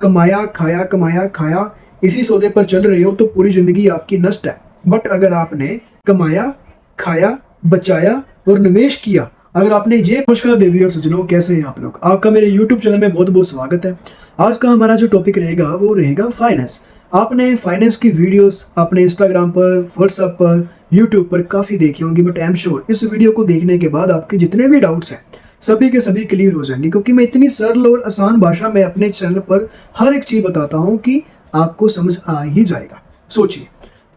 कमाया खाया इसी सौदे पर चल रहे हो तो पूरी जिंदगी आपकी नष्ट है। बट अगर आपने कमाया, खाया, बचाया और निवेश किया, अगर आपने ये नमस्कार देवी और सज्जनों, कैसे हैं आप लोग। आपका मेरे YouTube चैनल में बहुत बहुत स्वागत है। आज का हमारा जो टॉपिक रहेगा वो रहेगा फाइनेंस। आपने फाइनेंस की वीडियोस अपने इंस्टाग्राम पर, व्हाट्सएप पर, यूट्यूब पर काफ़ी देखी होंगी, बट आई एम श्योर इस वीडियो को देखने के बाद आपके जितने भी डाउट्स हैं सभी के सभी क्लियर हो जाएंगे, क्योंकि मैं इतनी सरल और आसान भाषा में अपने चैनल पर हर एक चीज़ बताता हूँ कि आपको समझ आ ही जाएगा। सोचिए,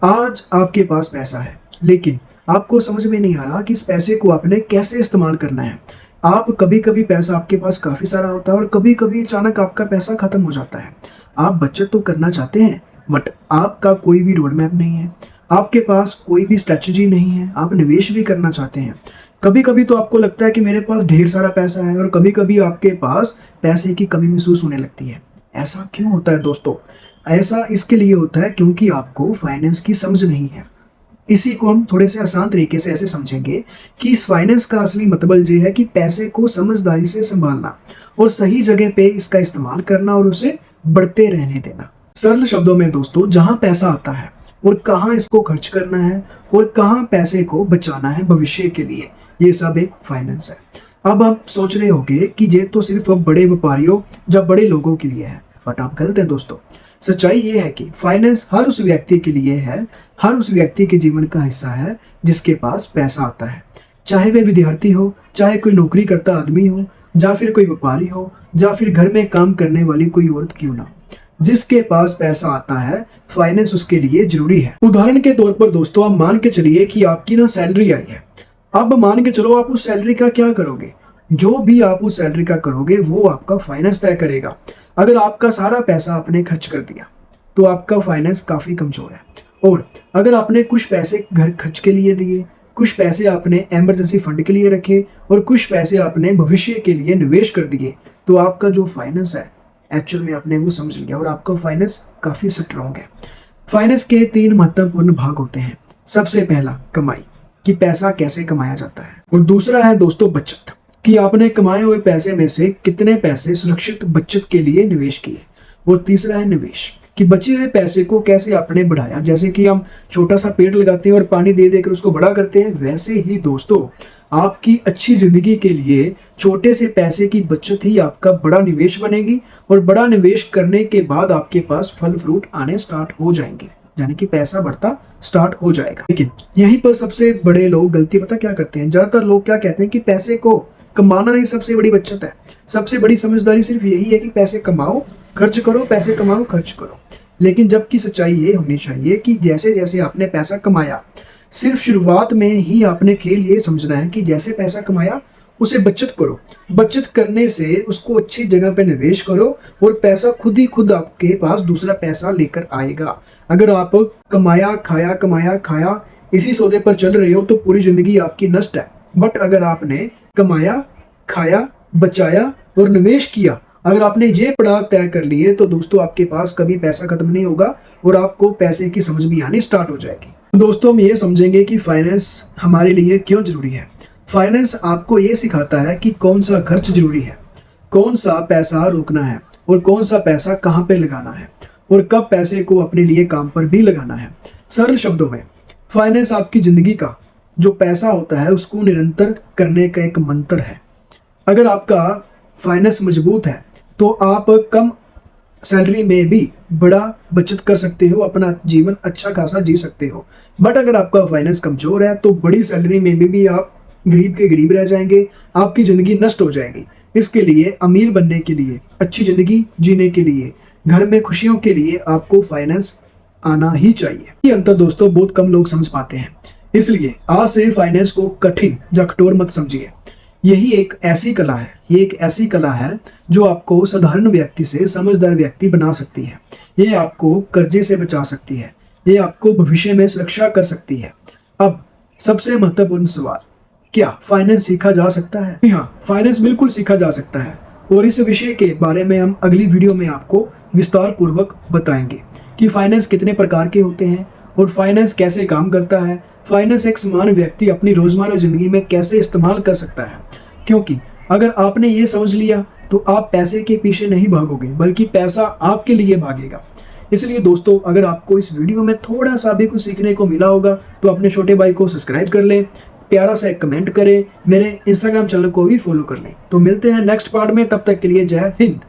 आज आपके पास पैसा है लेकिन आपको समझ में नहीं आ रहा कि इस पैसे को आपने कैसे इस्तेमाल करना है। आप कभी कभी पैसा आपके पास काफ़ी सारा होता है और कभी कभी अचानक आपका पैसा ख़त्म हो जाता है। आप बचत तो करना चाहते हैं बट आपका कोई भी रोड मैप नहीं है, आपके पास कोई भी स्ट्रैटेजी नहीं है। आप निवेश भी करना चाहते हैं, कभी कभी तो आपको लगता है कि मेरे पास ढेर सारा पैसा है और कभी कभी आपके पास पैसे की कमी महसूस होने लगती है। ऐसा क्यों होता है दोस्तों? ऐसा इसके लिए होता है क्योंकि आपको फाइनेंस की समझ नहीं है। इसी को हम थोड़े से आसान तरीके से ऐसे समझेंगे कि इस फाइनेंस का असली मतलब ये है कि पैसे को समझदारी से संभालना और सही जगह पे इसका इस्तेमाल करना और उसे बढ़ते रहने देना। सरल शब्दों में दोस्तों, जहाँ पैसा आता है और कहाँ इसको खर्च करना है और कहाँ पैसे को बचाना है भविष्य के लिए, ये सब एक फाइनेंस है। अब आप सोच रहे होंगे कि ये तो सिर्फ बड़े व्यापारियों या बड़े लोगों के लिए है, बट आप गलत हैं दोस्तों। सच्चाई ये है कि फाइनेंस हर उस व्यक्ति के लिए है, हर उस व्यक्ति के जीवन का हिस्सा है जिसके पास पैसा आता है। चाहे वे विद्यार्थी हो, चाहे कोई नौकरी करता आदमी हो, या फिर कोई व्यापारी हो, या फिर घर में काम करने वाली कोई औरत क्यों ना, जिसके पास पैसा आता है फाइनेंस उसके लिए जरूरी है। उदाहरण के तौर पर दोस्तों, आप मान के चलिए कि आपकी ना सैलरी आई है। अब मान के चलो आप उस सैलरी का क्या करोगे? जो भी आप उस सैलरी का करोगे वो आपका फाइनेंस तय करेगा। अगर आपका सारा पैसा आपने खर्च कर दिया तो आपका फाइनेंस काफ़ी कमज़ोर है, और अगर आपने कुछ पैसे घर खर्च के लिए दिए, कुछ पैसे आपने इमरजेंसी फंड के लिए रखे और कुछ पैसे आपने भविष्य के लिए निवेश कर दिए, तो आपका जो फाइनेंस है एक्चुअल में आपने वो समझ लिया और आपका फाइनेंस काफ़ी स्ट्रॉन्ग है। फाइनेंस के 3 महत्वपूर्ण भाग होते हैं। सबसे पहला कमाई, कि पैसा कैसे कमाया जाता है, और दूसरा है दोस्तों बचत, कि आपने कमाए हुए पैसे में से कितने पैसे सुरक्षित बचत के लिए निवेश किए, और तीसरा है निवेश, कि बचे हुए पैसे को कैसे आपने बढ़ाया। जैसे कि हम छोटा सा पेड़ लगाते हैं और पानी दे देकर उसको बड़ा करते हैं, वैसे ही दोस्तों आपकी अच्छी जिंदगी के लिए छोटे से पैसे की बचत ही आपका बड़ा निवेश बनेगी, और बड़ा निवेश करने के बाद आपके पास फल फ्रूट आने स्टार्ट हो जाएंगे, यानी कि पैसा बढ़ता स्टार्ट हो जाएगा। लेकिन यहीं पर सबसे बड़े लोग गलती पता क्या करते हैं? ज्यादातर लोग क्या कहते हैं कि पैसे को कमाना ही सबसे बड़ी बचत है, सबसे बड़ी समझदारी सिर्फ यही है कि पैसे कमाओ खर्च करो, पैसे कमाओ खर्च करो। लेकिन जबकि सच्चाई ये होनी चाहिए कि जैसे जैसे आपने पैसा कमाया, सिर्फ शुरुआत में ही आपने खेल ये समझना है कि जैसे पैसा कमाया उसे बचत करो, बचत करने से उसको अच्छी जगह पे निवेश करो और पैसा खुद ही खुद आपके पास दूसरा पैसा लेकर आएगा। अगर आप कमाया खाया इसी सौदे पर चल रहे हो तो पूरी जिंदगी आपकी नष्ट है। बट अगर आपने कमाया, खाया, बचाया और निवेश किया, अगर आपने ये पड़ाव तय कर लिए तो दोस्तों आपके पास कभी पैसा खत्म नहीं होगा और आपको पैसे की समझ भी आनी स्टार्ट हो जाएगी। दोस्तों हम ये समझेंगे कि फाइनेंस हमारे लिए क्यों जरूरी है। फाइनेंस आपको ये सिखाता है कि कौन सा खर्च जरूरी है, कौन सा पैसा रोकना है और कौन सा पैसा कहाँ पे लगाना है, और कब पैसे को अपने लिए काम पर भी लगाना है। सरल शब्दों में फाइनेंस आपकी जिंदगी का जो पैसा होता है उसको निरंतर करने का एक मंत्र है। अगर आपका फाइनेंस मजबूत है तो आप कम सैलरी में भी बड़ा बचत कर सकते हो, अपना जीवन अच्छा खासा जी सकते हो। बट अगर आपका फाइनेंस कमजोर है तो बड़ी सैलरी में भी आप गरीब के गरीब रह जाएंगे, आपकी ज़िंदगी नष्ट हो जाएगी। इसके लिए अमीर बनने के लिए, अच्छी ज़िंदगी जीने के लिए, घर में खुशियों के लिए आपको फाइनेंस आना ही चाहिए। ये अंतर दोस्तों बहुत कम लोग समझ पाते हैं, इसलिए आज से फाइनेंस को कठिन या कठोर मत समझिए। यही एक ऐसी कला है, ये एक ऐसी कला है जो आपको साधारण व्यक्ति से समझदार व्यक्ति बना सकती है। ये आपको कर्जे से बचा सकती है, ये आपको भविष्य में सुरक्षा कर सकती है। अब सबसे महत्वपूर्ण सवाल, क्या फाइनेंस सीखा जा सकता है? जी हाँ, फाइनेंस बिल्कुल सीखा जा सकता है, और इस विषय के बारे में हम अगली वीडियो में आपको विस्तार पूर्वक बताएंगे कि फाइनेंस कितने प्रकार के होते हैं और फाइनेंस कैसे काम करता है, फाइनेंस एक समान व्यक्ति अपनी रोजमर्रा जिंदगी में कैसे इस्तेमाल कर सकता है। क्योंकि अगर आपने ये समझ लिया तो आप पैसे के पीछे नहीं भागोगे, बल्कि पैसा आपके लिए भागेगा। इसलिए दोस्तों, अगर आपको इस वीडियो में थोड़ा सा भी कुछ सीखने को मिला होगा तो अपने छोटे भाई को सब्सक्राइब कर लें, प्यारा सा एक कमेंट करें, मेरे इंस्टाग्राम चैनल को भी फॉलो कर लें। तो मिलते हैं नेक्स्ट पार्ट में, तब तक के लिए जय हिंद।